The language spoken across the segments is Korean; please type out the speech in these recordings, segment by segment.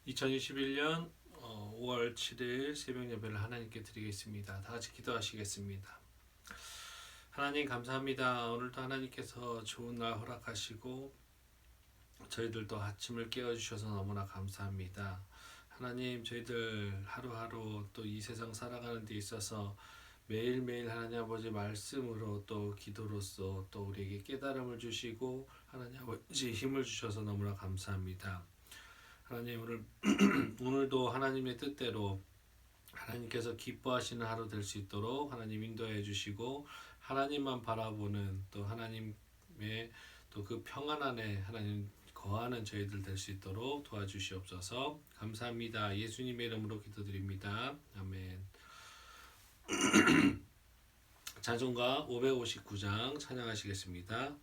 2021년 5월 7일 새벽 예배를 하나님께 드리겠습니다. 다 같이 기도하시겠습니다. 하나님 감사합니다. 오늘도 하나님께서 좋은 날 허락하시고 저희들도 아침을 깨워주셔서 너무나 감사합니다. 하나님 저희들 하루하루 또 이 세상 살아가는 데 있어서 매일매일 하나님 아버지 말씀으로 또 기도로서 또 우리에게 깨달음을 주시고 하나님 아버지 힘을 주셔서 너무나 감사합니다. 하나님 오늘도 하나님의 뜻대로 하나님께서 기뻐하시는 하루 될 수 있도록 하나님 인도해 주시고 하나님만 바라보는 또 하나님의 또 그 평안 안에 하나님 거하는 저희들 될 수 있도록 도와주시옵소서. 감사합니다. 예수님의 이름으로 기도드립니다. 아멘. 찬송가 559장 찬양하시겠습니다.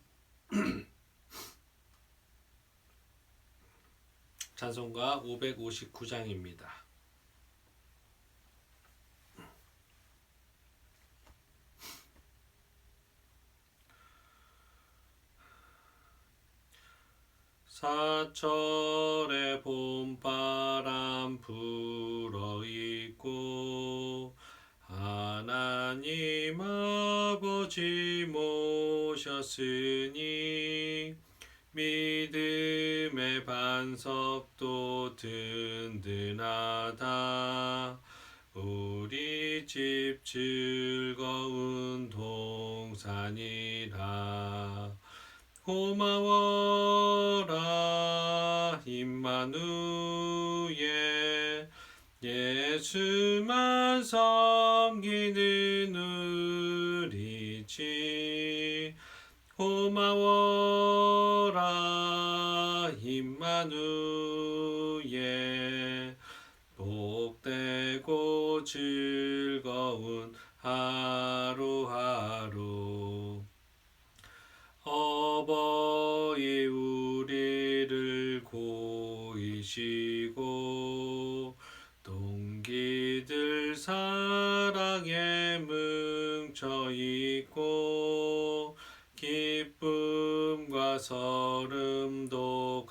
찬송가 559장입니다. 사철의 봄바람 불어있고 하나님 아버지 모셨으니 믿음의 반석도 든든하다. 우리 집 즐거운 동산이라. 고마워라 임마누엘 예수만 섬기는 우리 집. 고마워라 임마누엘 복되고 즐거운 하루하루. 어버이 우리를 고이시고 동기들 사랑에 뭉쳐있고 기쁨과 설움도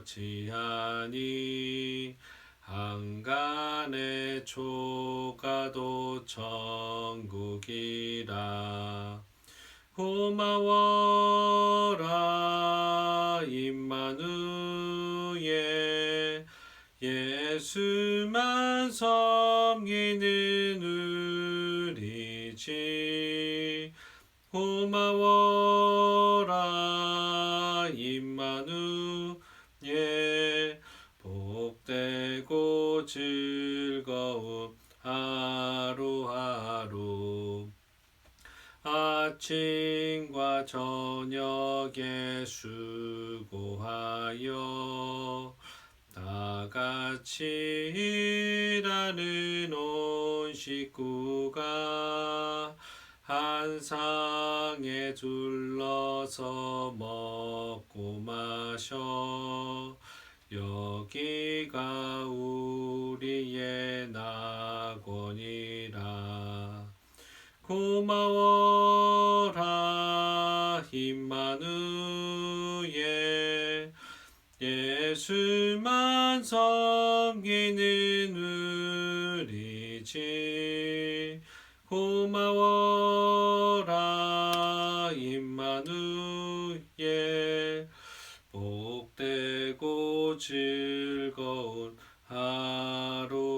같이하니 한간의 초가도 천국이라. 고마워라 임마누엘 예수만 섬기는 우리 집. 고마워라 임마누엘 복되고 즐거운 하루하루. 아침과 저녁에 수고하여 다같이 일하는 온 식구가 한 상에 둘러서 먹고 마셔. 여기가 우리의 낙원이라. 고마워라 임마누엘 예수만 섬기는 우리 집. 고마워라 임마누엘 복되고 즐거운 하루하루.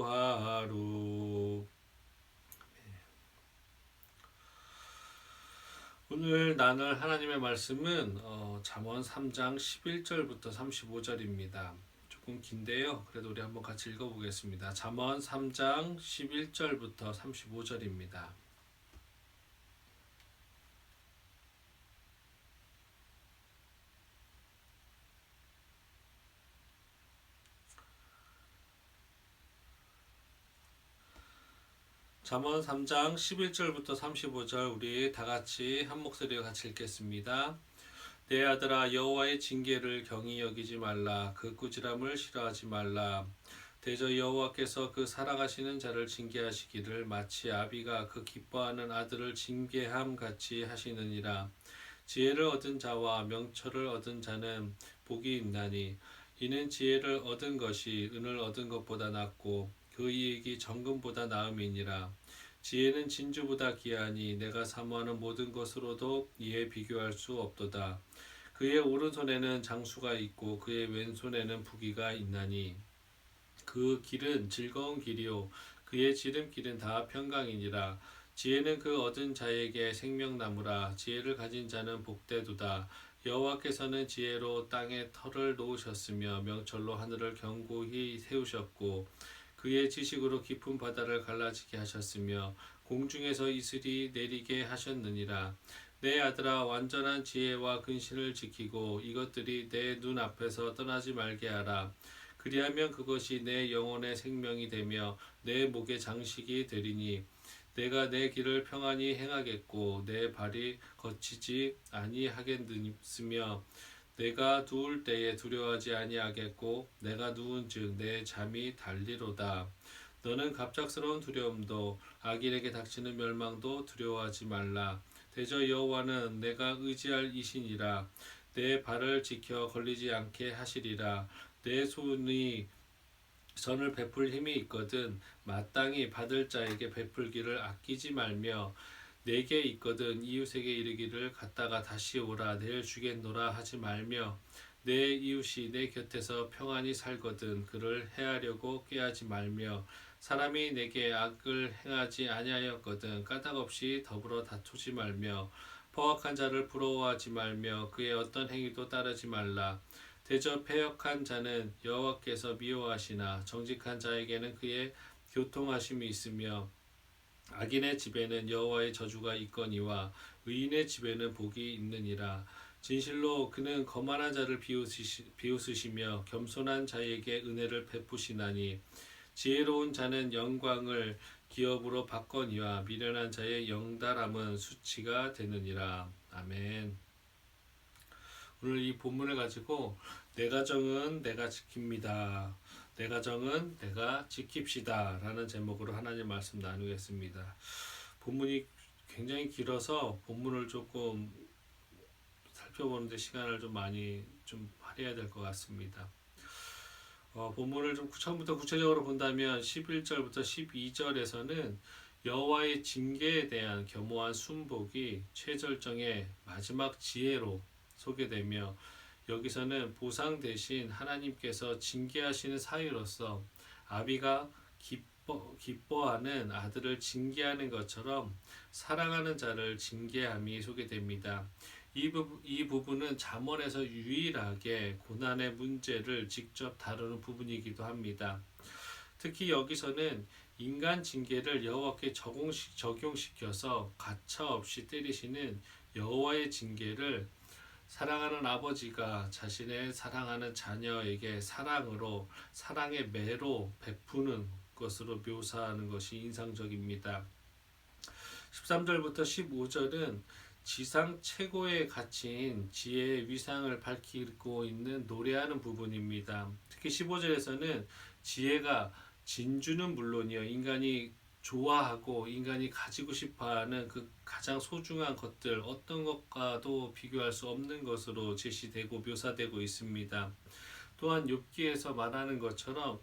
오늘 나눌 하나님의 말씀은 잠언 3장 11절부터 35절입니다. 조금 긴데요. 그래도 우리 한번 같이 읽어보겠습니다. 잠언 3장 11절부터 35절입니다. 잠언 3장 11절부터 35절 우리 다 같이 한 목소리로 같이 읽겠습니다. 내 아들아 여호와의 징계를 경히 여기지 말라. 그 꾸지람을 싫어하지 말라. 대저 여호와께서 그 사랑하시는 자를 징계하시기를 마치 아비가 그 기뻐하는 아들을 징계함 같이 하시느니라. 지혜를 얻은 자와 명철을 얻은 자는 복이 있나니 이는 지혜를 얻은 것이 은을 얻은 것보다 낫고 그 이익이 정금보다 나음이니라. 지혜는 진주보다 귀하니 내가 사모하는 모든 것으로도 이에 비교할 수 없도다. 그의 오른손에는 장수가 있고 그의 왼손에는 부귀가 있나니 그 길은 즐거운 길이요 그의 지름길은 다 평강이니라. 지혜는 그 얻은 자에게 생명나무라. 지혜를 가진 자는 복되도다. 여호와께서는 지혜로 땅에 터를 놓으셨으며 명철로 하늘을 견고히 세우셨고 그의 지식으로 깊은 바다를 갈라지게 하셨으며 공중에서 이슬이 내리게 하셨느니라. 내 아들아, 완전한 지혜와 근신을 지키고 이것들이 내 눈 앞에서 떠나지 말게 하라. 그리하면 그것이 내 영혼의 생명이 되며 내 목의 장식이 되리니 내가 내 길을 평안히 행하겠고 내 발이 거치지 아니하겠으며 내가 누울 때에 두려워하지 아니하겠고 내가 누운즉 내 잠이 달리로다. 너는 갑작스러운 두려움도 악인에게 닥치는 멸망도 두려워하지 말라. 대저 여호와는 내가 의지할 이신이라. 내 발을 지켜 걸리지 않게 하시리라. 내 손이 선을 베풀 힘이 있거든 마땅히 받을 자에게 베풀기를 아끼지 말며 내게 있거든 이웃에게 이르기를 갔다가 다시 오라 내일 주겠노라 하지 말며 내 이웃이 내 곁에서 평안히 살거든 그를 해하려고 꾀하지 말며 사람이 내게 악을 행하지 아니하였거든 까닭없이 더불어 다투지 말며 포악한 자를 부러워하지 말며 그의 어떤 행위도 따르지 말라. 대저 패역한 자는 여호와께서 미워하시나 정직한 자에게는 그의 교통하심이 있으며 악인의 집에는 여호와의 저주가 있거니와 의인의 집에는 복이 있느니라. 진실로 그는 거만한 자를 비웃으시며 겸손한 자에게 은혜를 베푸시나니 지혜로운 자는 영광을 기업으로 받거니와 미련한 자의 영달함은 수치가 되느니라. 아멘. 오늘 이 본문을 가지고 내 가정은 내가 지킵니다. 내 가정은 내가 지킵시다 라는 제목으로 하나님 말씀 나누겠습니다. 본문이 굉장히 길어서 본문을 조금 살펴보는데 시간을 좀 많이 좀 할애해야 될 것 같습니다. 본문을 좀 처음부터 구체적으로 본다면 11절부터 12절에서는 여호와의 징계에 대한 겸허한 순복이 최절정의 마지막 지혜로 소개되며 여기서는 보상 대신 하나님께서 징계하시는 사유로서 아비가 기뻐하는 아들을 징계하는 것처럼 사랑하는 자를 징계함이 소개됩니다. 이 부분은 잠언에서 유일하게 고난의 문제를 직접 다루는 부분이기도 합니다. 특히 여기서는 인간 징계를 여호와께 적용시켜서 가차없이 때리시는 여호와의 징계를 사랑하는 아버지가 자신의 사랑하는 자녀에게 사랑으로 사랑의 매로 베푸는 것으로 묘사하는 것이 인상적입니다. 13절부터 15절은 지상 최고의 가치인 지혜의 위상을 밝히고 있는 노래하는 부분입니다. 특히 15절에서는 지혜가 진주는 물론이요 인간이 좋아하고 인간이 가지고 싶어하는 그 가장 소중한 것들 어떤 것과도 비교할 수 없는 것으로 제시되고 묘사되고 있습니다. 또한 욥기에서 말하는 것처럼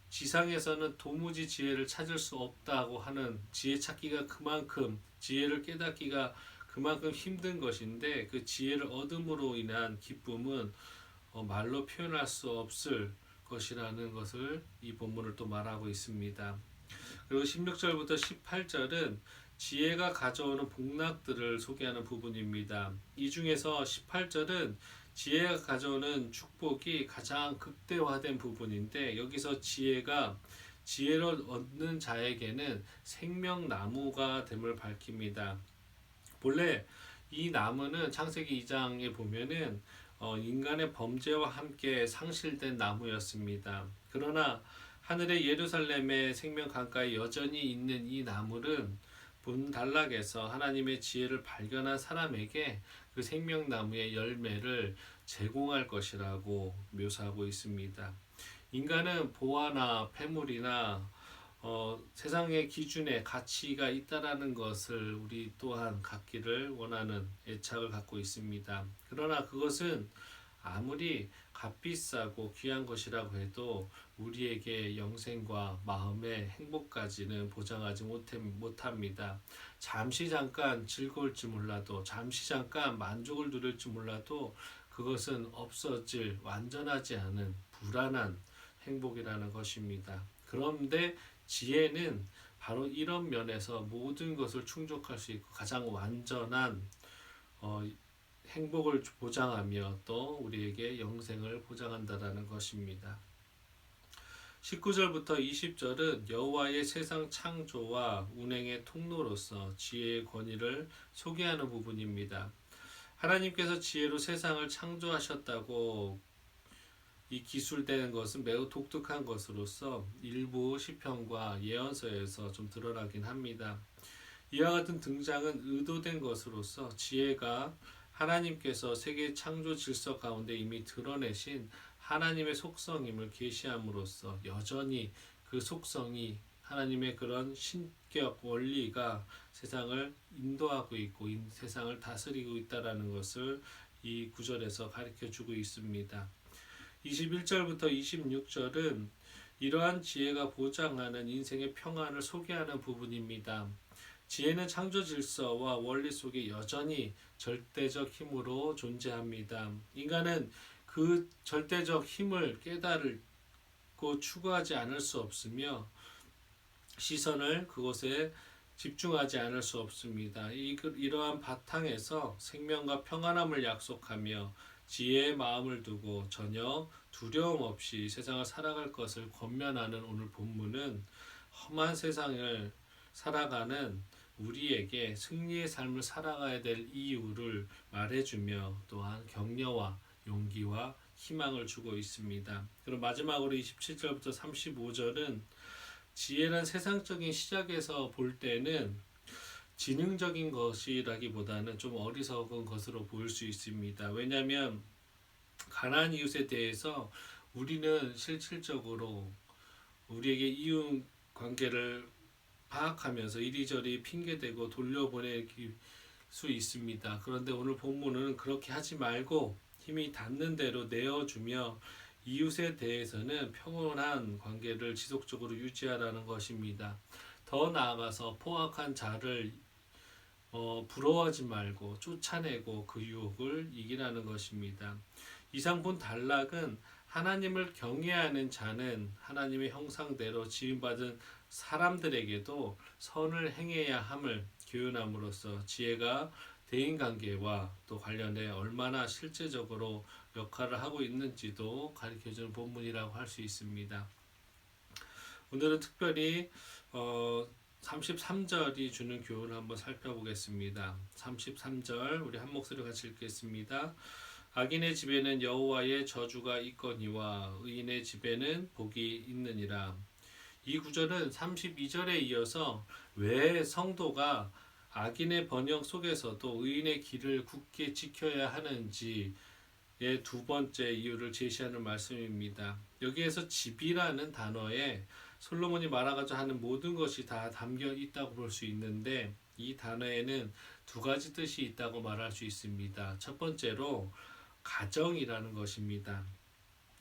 지상에서는 도무지 지혜를 찾을 수 없다고 하는 지혜 찾기가 그만큼 지혜를 깨닫기가 그만큼 힘든 것인데 그 지혜를 얻음으로 인한 기쁨은 말로 표현할 수 없을 것이라는 것을 이 본문을 또 말하고 있습니다. 그리고 16절부터 18절은 지혜가 가져오는 복락들을 소개하는 부분입니다. 이 중에서 18절은 지혜가 가져오는 축복이 가장 극대화된 부분인데 여기서 지혜를 얻는 자에게는 생명나무가 됨을 밝힙니다. 본래 이 나무는 창세기 2장에 보면은 인간의 범죄와 함께 상실된 나무였습니다. 그러나 하늘의 예루살렘의 생명 강가에 여전히 있는 이 나무는 본 단락에서 하나님의 지혜를 발견한 사람에게 그 생명나무의 열매를 제공할 것이라고 묘사하고 있습니다. 인간은 보화나 폐물이나 세상의 기준에 가치가 있다라는 것을 우리 또한 갖기를 원하는 애착을 갖고 있습니다. 그러나 그것은 아무리 값비싸고 귀한 것이라고 해도 우리에게 영생과 마음의 행복까지는 보장하지 못합니다. 잠시 잠깐 즐거울지 몰라도, 잠시 잠깐 만족을 누릴지 몰라도 그것은 없어질 완전하지 않은 불안한 행복이라는 것입니다. 그런데 지혜는 바로 이런 면에서 모든 것을 충족할 수 있고 가장 완전한 행복을 보장하며 또 우리에게 영생을 보장한다라는 것입니다. 19절부터 20절은 여호와의 세상 창조와 운행의 통로로서 지혜의 권위를 소개하는 부분입니다. 하나님께서 지혜로 세상을 창조하셨다고 이 기술되는 것은 매우 독특한 것으로서 일부 시편과 예언서에서 좀 드러나긴 합니다. 이와 같은 등장은 의도된 것으로서 지혜가 하나님께서 세계 창조 질서 가운데 이미 드러내신 하나님의 속성임을 계시함으로써 여전히 그 속성이 하나님의 그런 신격 원리가 세상을 인도하고 있고 세상을 다스리고 있다라는 것을 이 구절에서 가르쳐 주고 있습니다. 21절부터 26절은 이러한 지혜가 보장하는 인생의 평안을 소개하는 부분입니다. 지혜는 창조 질서와 원리 속에 여전히 절대적 힘으로 존재합니다. 인간은 그 절대적 힘을 깨달고 추구하지 않을 수 없으며 시선을 그곳에 집중하지 않을 수 없습니다. 이러한 바탕에서 생명과 평안함을 약속하며 지혜의 마음을 두고 전혀 두려움 없이 세상을 살아갈 것을 권면하는 오늘 본문은 험한 세상을 살아가는 우리에게 승리의 삶을 살아가야 될 이유를 말해주며 또한 격려와 용기와 희망을 주고 있습니다. 그럼 마지막으로 27절부터 35절은 지혜란 세상적인 시작에서 볼 때는 지능적인 것이라기보다는 좀 어리석은 것으로 보일 수 있습니다. 왜냐하면 가난한 이웃에 대해서 우리는 실질적으로 우리에게 이웃 관계를 파악하면서 이리저리 핑계대고 돌려보낼 수 있습니다. 그런데 오늘 본문은 그렇게 하지 말고 힘이 닿는 대로 내어주며 이웃에 대해서는 평온한 관계를 지속적으로 유지하라는 것입니다. 더 나아가서 포악한 자를 부러워하지 말고 쫓아내고 그 유혹을 이기라는 것입니다. 이상 본 단락은 하나님을 경외하는 자는 하나님의 형상대로 지음받은 사람들에게도 선을 행해야 함을 교훈함으로써 지혜가 대인관계와 또 관련해 얼마나 실제적으로 역할을 하고 있는지도 가르쳐주는 본문이라고 할 수 있습니다. 오늘은 특별히 33절이 주는 교훈을 한번 살펴보겠습니다. 33절 우리 한 목소리 같이 읽겠습니다. 악인의 집에는 여호와의 저주가 있거니와 의인의 집에는 복이 있느니라. 이 구절은 32절에 이어서 왜 성도가 악인의 번영 속에서도 의인의 길을 굳게 지켜야 하는지의 두 번째 이유를 제시하는 말씀입니다. 여기에서 집이라는 단어에 솔로몬이 말하고자 하는 모든 것이 다 담겨 있다고 볼 수 있는데 이 단어에는 두 가지 뜻이 있다고 말할 수 있습니다. 첫 번째로 가정이라는 것입니다.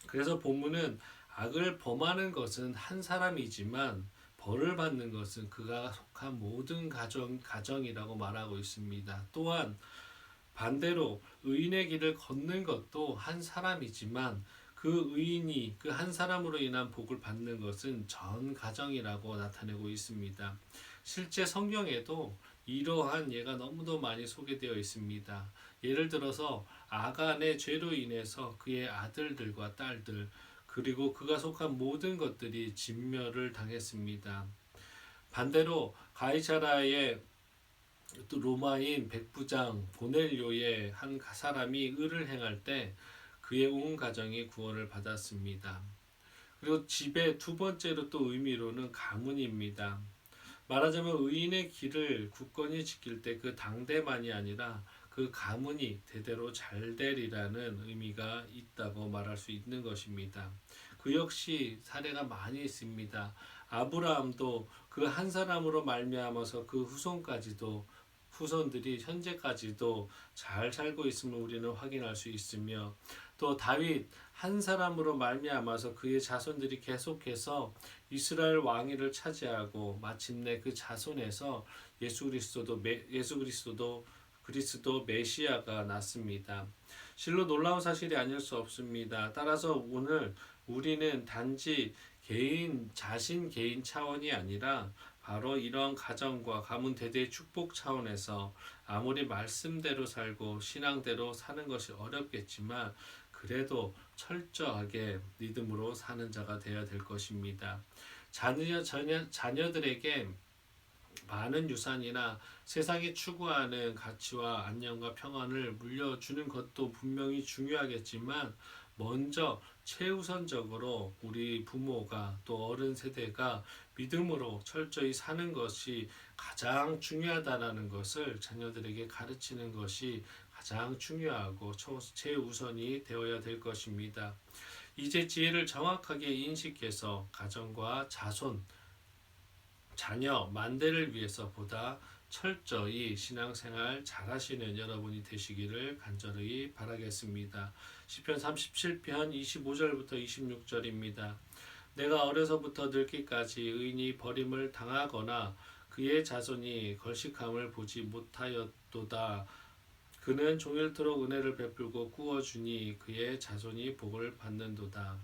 그래서 본문은 악을 범하는 것은 한 사람이지만 벌을 받는 것은 그가 속한 모든 가정이라고 말하고 있습니다. 또한 반대로 의인의 길을 걷는 것도 한 사람이지만 그 의인이 그 한 사람으로 인한 복을 받는 것은 전 가정이라고 나타내고 있습니다. 실제 성경에도 이러한 예가 너무도 많이 소개되어 있습니다. 예를 들어서 아간의 죄로 인해서 그의 아들들과 딸들 그리고 그가 속한 모든 것들이 진멸을 당했습니다. 반대로 가이사라의 또 로마인 백부장 고넬료의 한 사람이 의를 행할 때 그의 온 가정이 구원을 받았습니다. 그리고 집의 두 번째로 또 의미로는 가문입니다. 말하자면 의인의 길을 굳건히 지킬 때 그 당대만이 아니라 그 가문이 대대로 잘 되리라는 의미가 있다고 말할 수 있는 것입니다. 그 역시 사례가 많이 있습니다. 아브라함도 그 한 사람으로 말미암아서 그 후손들이 현재까지도 잘 살고 있음을 우리는 확인할 수 있으며 또 다윗 한 사람으로 말미암아서 그의 자손들이 계속해서 이스라엘 왕위를 차지하고 마침내 그 자손에서 그리스도 메시아가 났습니다. 실로 놀라운 사실이 아닐 수 없습니다. 따라서 오늘 우리는 단지 자신 개인 차원이 아니라 바로 이런 가정과 가문 대대의 축복 차원에서 아무리 말씀대로 살고 신앙대로 사는 것이 어렵겠지만 그래도 철저하게 믿음으로 사는 자가 되어야 될 것입니다. 자녀들에게 많은 유산이나 세상이 추구하는 가치와 안녕과 평안을 물려주는 것도 분명히 중요하겠지만 먼저 최우선적으로 우리 부모가 또 어른 세대가 믿음으로 철저히 사는 것이 가장 중요하다라는 것을 자녀들에게 가르치는 것이 가장 중요하고 최우선이 되어야 될 것입니다. 이제 지혜를 정확하게 인식해서 가정과 자녀 만대를 위해서 보다 철저히 신앙생활 잘하시는 여러분이 되시기를 간절히 바라겠습니다. 시편 37편 25절부터 26절입니다. 내가 어려서부터 늙기까지 의인이 버림을 당하거나 그의 자손이 걸식함을 보지 못하였도다. 그는 종일토록 은혜를 베풀고 구워주니 그의 자손이 복을 받는도다.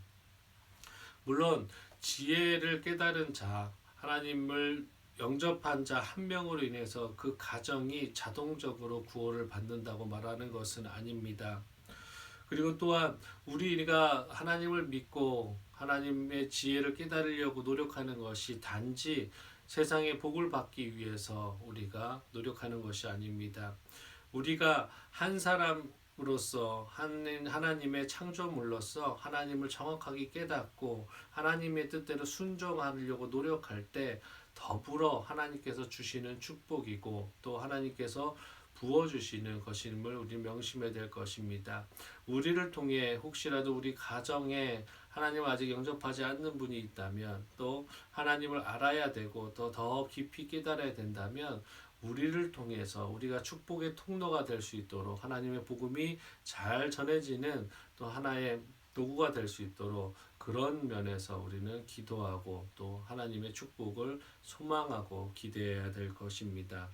물론 지혜를 깨달은 자, 하나님을 영접한 자 한 명으로 인해서 그 가정이 자동적으로 구원을 받는다고 말하는 것은 아닙니다. 그리고 또한 우리가 하나님을 믿고 하나님의 지혜를 깨달으려고 노력하는 것이 단지 세상의 복을 받기 위해서 우리가 노력하는 것이 아닙니다. 우리가 한 사람으로서 하나님의 창조물로서 하나님을 정확하게 깨닫고 하나님의 뜻대로 순종하려고 노력할 때 더불어 하나님께서 주시는 축복이고 또 하나님께서 부어주시는 것임을 우리 명심해야 될 것입니다. 우리를 통해 혹시라도 우리 가정에 하나님을 아직 영접하지 않는 분이 있다면 또 하나님을 알아야 되고 또 더 깊이 깨달아야 된다면 우리를 통해서 우리가 축복의 통로가 될 수 있도록 하나님의 복음이 잘 전해지는 또 하나의 도구가 될 수 있도록 그런 면에서 우리는 기도하고 또 하나님의 축복을 소망하고 기대해야 될 것입니다.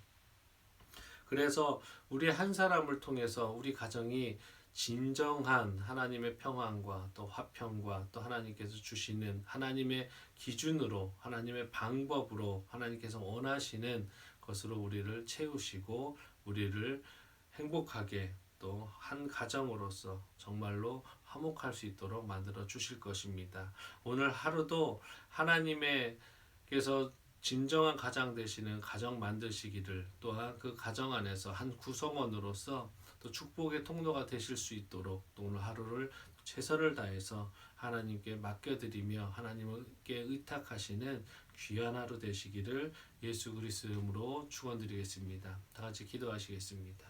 그래서 우리 한 사람을 통해서 우리 가정이 진정한 하나님의 평안과 또 화평과 또 하나님께서 주시는 하나님의 기준으로 하나님의 방법으로 하나님께서 원하시는 것으로 우리를 채우시고 우리를 행복하게 또 한 가정으로서 정말로 화목할 수 있도록 만들어 주실 것입니다. 오늘 하루도 하나님께서 진정한 가장 되시는 가정 만드시기를 또한 그 가정 안에서 한 구성원으로서 또 축복의 통로가 되실 수 있도록 또 오늘 하루를 최선을 다해서 하나님께 맡겨드리며 하나님께 의탁하시는 귀한 하루 되시기를 예수 그리스도 이름으로 축원드리겠습니다. 다 같이 기도하시겠습니다.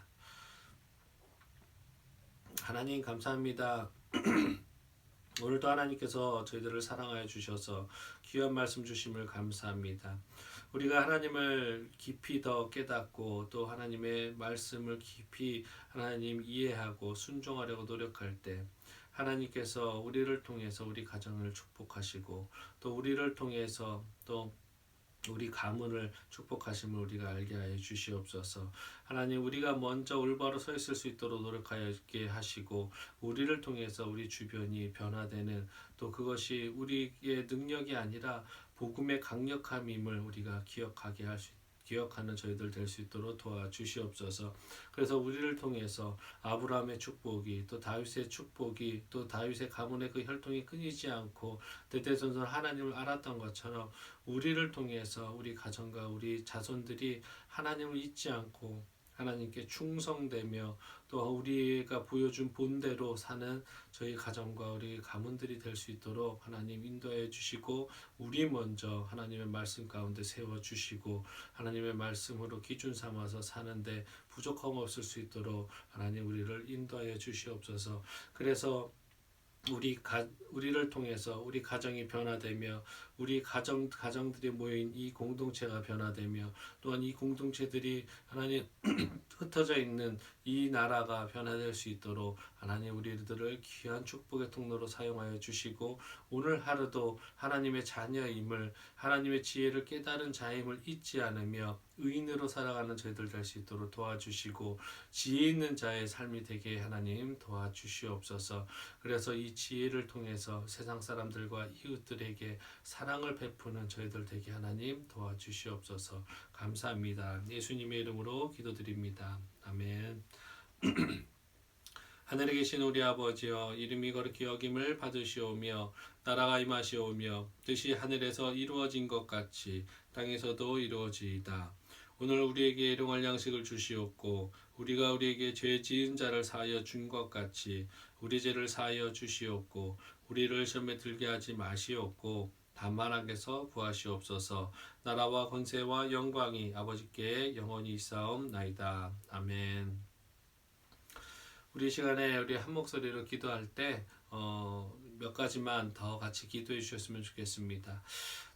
하나님 감사합니다. 오늘도 하나님께서 저희들을 사랑하여 주셔서 귀한 말씀 주심을 감사합니다. 우리가 하나님을 깊이 더 깨닫고 또 하나님의 말씀을 깊이 하나님 이해하고 순종하려고 노력할 때 하나님께서 우리를 통해서 우리 가정을 축복하시고 또 우리를 통해서 또 우리 가문을 축복하심을 우리가 알게 하여 주시옵소서. 하나님 우리가 먼저 올바로 서 있을 수 있도록 노력하게 하시고 우리를 통해서 우리 주변이 변화되는 또 그것이 우리의 능력이 아니라 복음의 강력함임을 우리가 기억하는 저희들 될 수 있도록 도와주시옵소서. 그래서 우리를 통해서 아브라함의 축복이 또 다윗의 축복이 또 다윗의 가문의 그 혈통이 끊이지 않고 대대손손 하나님을 알았던 것처럼 우리를 통해서 우리 가정과 우리 자손들이 하나님을 잊지 않고 하나님께 충성되며 또 우리가 보여준 본대로 사는 저희 가정과 우리 가문들이 될 수 있도록 하나님 인도해 주시고 우리 먼저 하나님의 말씀 가운데 세워주시고 하나님의 말씀으로 기준 삼아서 사는데 부족함 없을 수 있도록 하나님 우리를 인도하여 주시옵소서. 그래서 우리를 통해서 우리 가정이 변화되며 우리 가정들이 모인 이 공동체가 변화되며 또한 이 공동체들이 하나님 흩어져 있는 이 나라가 변화될 수 있도록 하나님 우리들을 귀한 축복의 통로로 사용하여 주시고 오늘 하루도 하나님의 자녀임을 하나님의 지혜를 깨달은 자임을 잊지 않으며 의인으로 살아가는 저희들 될 수 있도록 도와주시고 지혜 있는 자의 삶이 되게 하나님 도와주시옵소서. 그래서 이 지혜를 통해서 세상 사람들과 이웃들에게 사랑을 베푸는 저희들 되게 하나님 도와주시옵소서. 감사합니다. 예수님의 이름으로 기도드립니다. 아멘. 하늘에 계신 우리 아버지여, 이름이 거룩히 여김을 받으시오며 나라가 임하시오며 뜻이 하늘에서 이루어진 것 같이 땅에서도 이루어지이다. 오늘 우리에게 일용할 양식을 주시옵고 우리가 우리에게 죄 지은 자를 사하여 준 것 같이 우리 죄를 사하여 주시옵고 우리를 시험에 들게 하지 마시옵고 다만 악에서 구하시옵소서. 나라와 권세와 영광이 아버지께 영원히 있사옵나이다. 아멘. 우리 시간에 우리 한 목소리로 기도할 때 몇 가지만 더 같이 기도해 주셨으면 좋겠습니다.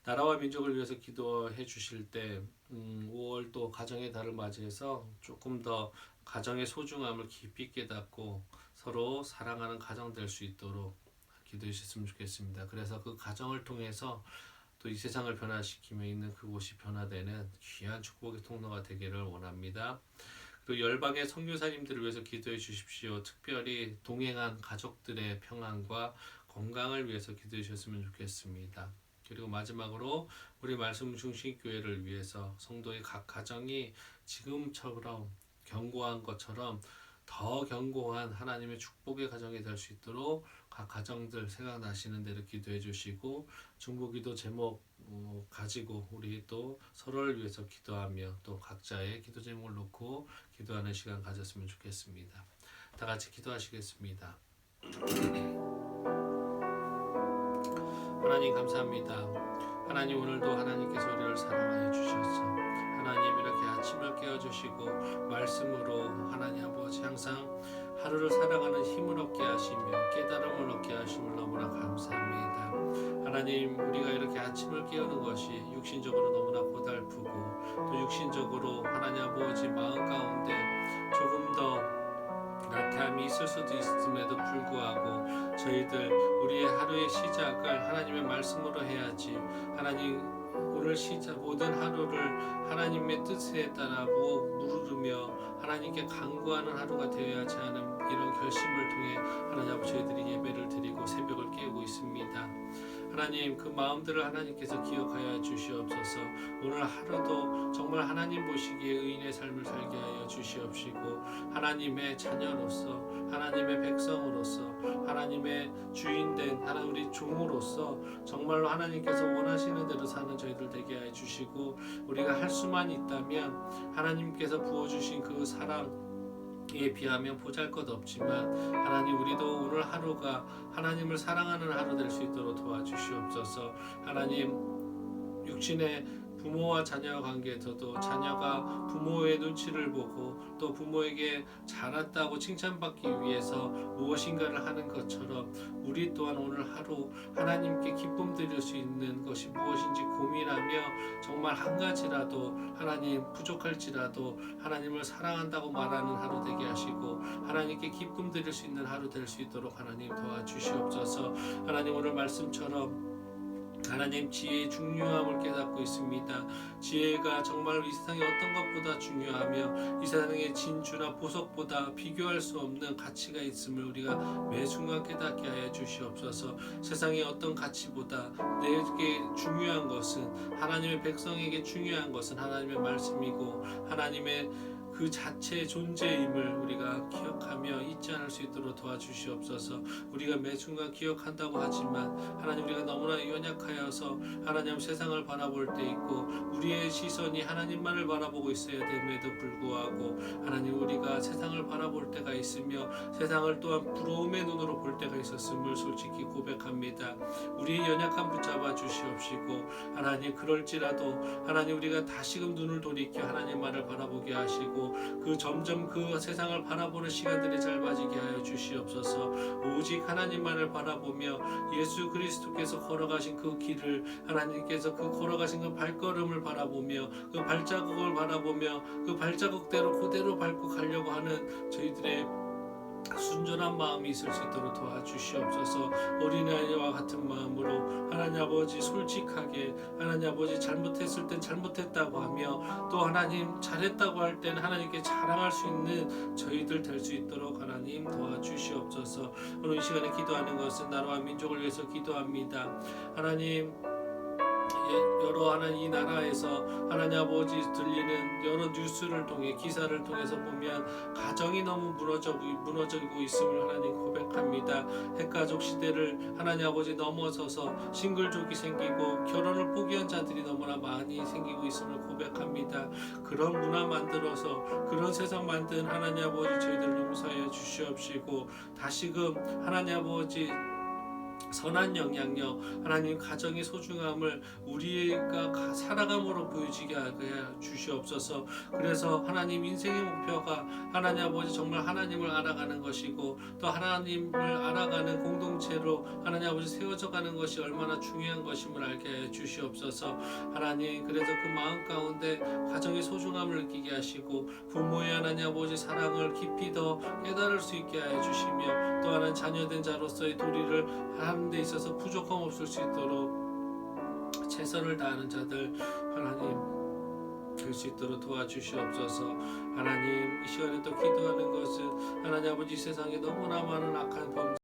나라와 민족을 위해서 기도해 주실 때 5월 또 가정의 달을 맞이해서 조금 더 가정의 소중함을 깊이 깨닫고 서로 사랑하는 가정 될 수 있도록 기도해 주셨으면 좋겠습니다. 그래서 그 가정을 통해서 또 이 세상을 변화시키며 있는 그곳이 변화되는 귀한 축복의 통로가 되기를 원합니다. 그리고 열방의 선교사님들을 위해서 기도해 주십시오. 특별히 동행한 가족들의 평안과 건강을 위해서 기도해 주셨으면 좋겠습니다. 그리고 마지막으로 우리 말씀 중심 교회를 위해서 성도의 각 가정이 지금처럼 견고한 것처럼 더 견고한 하나님의 축복의 가정이 될 수 있도록 각 가정들 생각나시는 대로 기도해 주시고 중보기도 제목 가지고 우리 또 서로를 위해서 기도하며 또 각자의 기도 제목을 놓고 기도하는 시간 가졌으면 좋겠습니다. 다 같이 기도하시겠습니다. 하나님 감사합니다. 하나님 오늘도 하나님께서 우리를 사랑하여 주셔서 하나님 이렇게 아침을 깨워주시고 말씀으로 하나님 아버지 항상 하루를 살아가는 힘을 얻게 하시며 깨달음을 얻게 하심을 너무나 감사합니다. 하나님 우리가 이렇게 아침을 깨우는 것이 육신적으로 너무나 고달프고 또 육신적으로 하나님 아버지 마음 가운데 조금 더 나태함이 있을 수도 있음에도 불구하고 저희들 우리의 하루의 시작을 하나님의 말씀으로 해야지 하나님 오늘 시작 모든 하루를 하나님의 뜻에 따라 무르르며 하나님께 간구하는 하루가 되어야지 하는 이런 결심을 통해 하나님 아버지 저희들이 예배를 드리고 새벽을 깨우고 있습니다. 하나님 그 마음들을 하나님께서 기억하여 주시옵소서. 오늘 하루도 정말 하나님 보시기에 의인의 삶을 살게 하여 주시옵시고 하나님의 자녀로서 하나님의 백성으로서 하나님의 주인된 하나님 우리 종으로서 정말로 하나님께서 원하시는 대로 사는 저희들 되게 하여 주시고 우리가 할 수만 있다면 하나님께서 부어주신 그 사랑 에 비하면 보잘것없지만 하나님 우리도 오늘 하루가 하나님을 사랑하는 하루 될 수 있도록 도와주시옵소서. 하나님 육신의 부모와 자녀 관계에서도 자녀가 부모의 눈치를 보고 또 부모에게 잘했다고 칭찬받기 위해서 무엇인가를 하는 것처럼 우리 또한 오늘 하루 하나님께 기쁨 드릴 수 있는 것이 무엇인지 고민하며 정말 한 가지라도 하나님 부족할지라도 하나님을 사랑한다고 말하는 하루 되게 하시고 하나님께 기쁨 드릴 수 있는 하루 될 수 있도록 하나님 도와주시옵소서. 하나님 오늘 말씀처럼 하나님 지혜의 중요함을 깨닫고 있습니다. 지혜가 정말 이 세상의 어떤 것보다 중요하며 이 세상의 진주나 보석보다 비교할 수 없는 가치가 있음을 우리가 매 순간 깨닫게 하여 주시옵소서. 세상의 어떤 가치보다 내게 중요한 것은 하나님의 백성에게 중요한 것은 하나님의 말씀이고 하나님의 그 자체의 존재임을 우리가 기억하며 잊지 않을 수 있도록 도와주시옵소서. 우리가 매 순간 기억한다고 하지만 하나님 우리가 너무나 연약하여서 하나님 세상을 바라볼 때 있고 우리의 시선이 하나님만을 바라보고 있어야 됨에도 불구하고 하나님 우리가 세상을 바라볼 때가 있으며 세상을 또한 부러움의 눈으로 볼 때가 있었음을 솔직히 고백합니다. 우리의 연약함 붙잡아 주시옵시고 하나님 그럴지라도 하나님 우리가 다시금 눈을 돌이켜 하나님만을 바라보게 하시고 주시고 그 점점 그 세상을 바라보는 시간들이 짧아지게 하여 주시옵소서. 오직 하나님만을 바라보며 예수 그리스도께서 걸어가신 그 길을 하나님께서 그 걸어가신 그 발걸음을 바라보며 그 발자국을 바라보며 그 발자국대로 그대로 밟고 가려고 하는 저희들의 순전한 마음이 있을 수 있도록 도와주시옵소서. 어린아이와 같은 마음으로 하나님 아버지 솔직하게 하나님 아버지 잘못했을 땐 잘못했다고 하며 또 하나님 잘했다고 할 땐 하나님께 자랑할 수 있는 저희들 될 수 있도록 하나님 도와주시옵소서. 오늘 이 시간에 기도하는 것은 나라와 민족을 위해서 기도합니다. 하나님 여러 하나님 이 나라에서 하나님 아버지 들리는 여러 뉴스를 통해 기사를 통해서 보면 가정이 너무 무너지고 있음을 하나님 고백합니다. 핵가족 시대를 하나님 아버지 넘어서서 싱글족이 생기고 결혼을 포기한 자들이 너무나 많이 생기고 있음을 고백합니다. 그런 문화 만들어서 그런 세상 만든 하나님 아버지 저희들을 용서하여 주시옵시고 다시금 하나님 아버지 선한 영향력 하나님 가정의 소중함을 우리가 살아감으로 보여지게 하게 주시옵소서. 그래서 하나님 인생의 목표가 하나님 아버지 정말 하나님을 알아가는 것이고 또 하나님을 알아가는 공동체로 하나님 아버지 세워져 가는 것이 얼마나 중요한 것임을 알게 해 주시옵소서. 하나님 그래서 그 마음 가운데 가정의 소중함을 느끼게 하시고 부모의 하나님 아버지 사랑을 깊이 더 깨달을 수 있게 해 주시며 또 하나님 자녀된 자로서의 도리를 하는 데 있어서 부족함 없을 수 있도록 최선을 다하는 자들 하나님 될 수 있도록 도와주시옵소서. 하나님 이 시간에 또 기도하는 것은 하나님 아버지 세상에 너무나 많은 악한 범죄